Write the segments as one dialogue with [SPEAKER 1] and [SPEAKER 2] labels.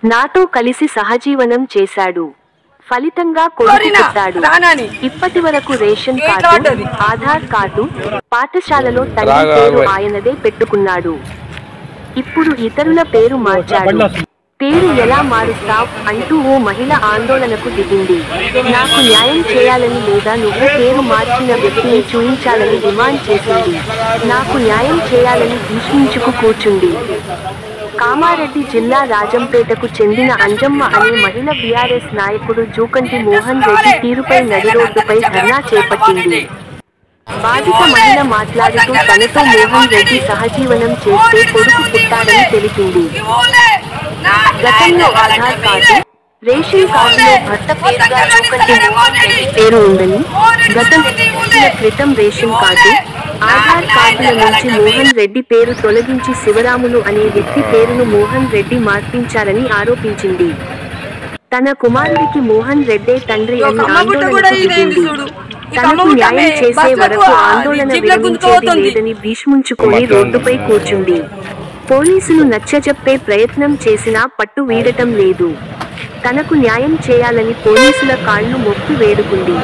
[SPEAKER 1] నాతో కలిసి సహజీవనం చేశాడు. ఫలితంగా కొడుకు పుట్టాడు. ఇప్పటి వరకు రేషన్ కార్డు, ఆధార్ కార్డు, పాఠశాలలో తండ్రి పేరు ఆయనదే పెట్టుకున్నాడు. ఇప్పుడు ఇతరుల పేరు మార్చాడు. పేరు ఎలా మారుస్తావ్ అంటూ ఓ మహిళ ఆందోళనకు దిగింది. నాకు న్యాయం చేయాలని లేదా నువ్వు పేరు మార్చిన వ్యక్తిని చూయించాలని డిమాండ్ చేసింది. నాకు న్యాయం చేయాలని భీష్మించుకు కూర్చుంది. కామారెడ్డి జిల్లా రాజంపేటకు చెందిన అంజమ్మ అనే మహిళ బీఆర్ఎస్ నాయకుడు జూకంటి మోహన్ రెడ్డి తీరుపై నడిరోడ్డుపై ధర్నా చేపట్టింది. బాధిత మహిళ మాట్లాడుతూ తనతో మోహన్ రెడ్డి సహజీవనం చేస్తే కొడుకు పుట్టాడని తెలిపింది. గతంలో ఆధార్ కార్డు, రేషన్ కార్డులో భర్త పేరుగా జూకంటి మోహన్ రెడ్డి పేరు ఉందని, గత 2 నెలల క్రితం రేషన్ కార్డు, ఆధార్ కార్డుల నుంచి మోహన్ రెడ్డి పేరు తొలగించి శివరాములు అనే వ్యక్తి పేరును మోహన్ రెడ్డి మార్పించారని ఆరోపించింది. తన కుమారుడికి మోహన్ రెడ్డే తండ్రి అని ఆందోళనకు దిగింది. తనకు న్యాయం చేసే వరకు ఆందోళన విరమించేది లేదని భీష్మించుకొని రోడ్డుపై కూర్చుంది. పోలీసులు నచ్చజెప్పే ప్రయత్నం చేసినా పట్టు వీడటం లేదు. తనకు న్యాయం చేయాలని పోలీసుల కాళ్లు మొక్కి వేడుకుంది.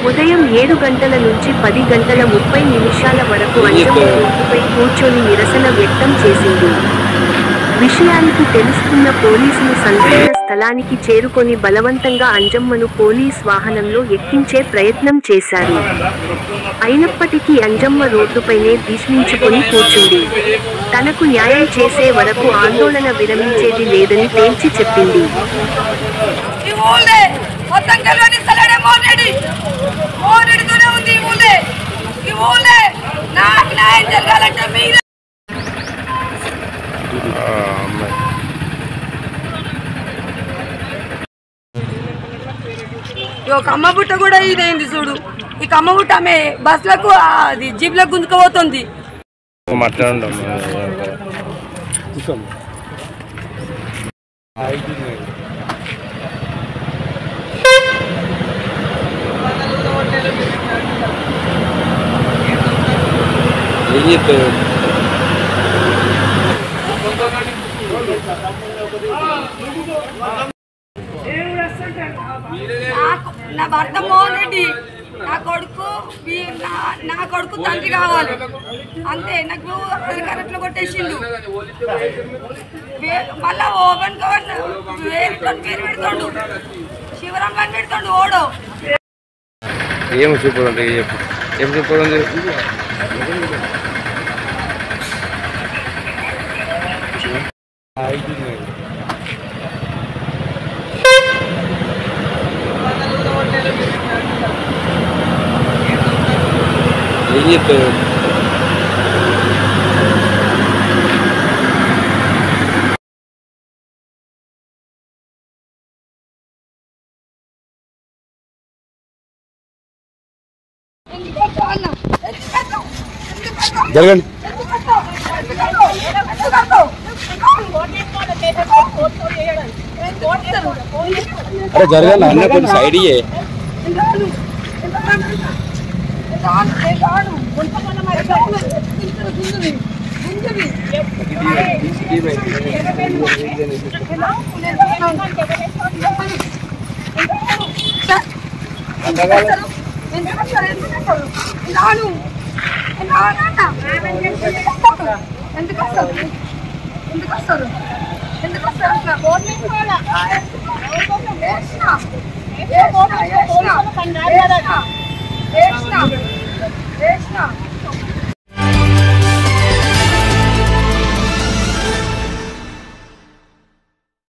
[SPEAKER 1] ఉదయం 7 గంటల నుంచి 10 గంటల 30 నిమిషాల వరకు అంజమ్మ రోడ్డుపై కూర్చొని నిరసన వ్యక్తం చేసింది. విషయానికి తెలుసుకున్న పోలీసులు సంఘటన స్థలానికి చేరుకొని బలవంతంగా అంజమ్మను పోలీస్ వాహనంలో ఎక్కించే ప్రయత్నం చేశారు. అయినప్పటికీ అంజమ్మ రోడ్డుపైనే భీష్మించుకొని కూర్చుంది. తనకు న్యాయం చేసే వరకు ఆందోళన విరమించేది లేదని తేల్చి చెప్పింది.
[SPEAKER 2] కమ్మబుట్ట కూడా ఇదేంది చూడు. ఈ కమ్మబుట్ట ఆమె బస్సులకు అది జీప్లకు గుంజుకుపోతుంది. నా భర్త మోహన్ రెడ్డి, నా కొడుకు తండ్రి కావాలి అంతే. నాకు కరెక్ట్లో కొట్టేసిండు. మళ్ళా ఓపెన్ పేరు పెడతాడు, శివరాం అని పెడతాడు. ఓడో
[SPEAKER 3] ఏం చెప్పండి, ఏం చెప్పండి. జరగండి. అరే జరగాలి అన్న, కొన్ని సైడ్ ఇయ్యే.
[SPEAKER 2] ఎందుకు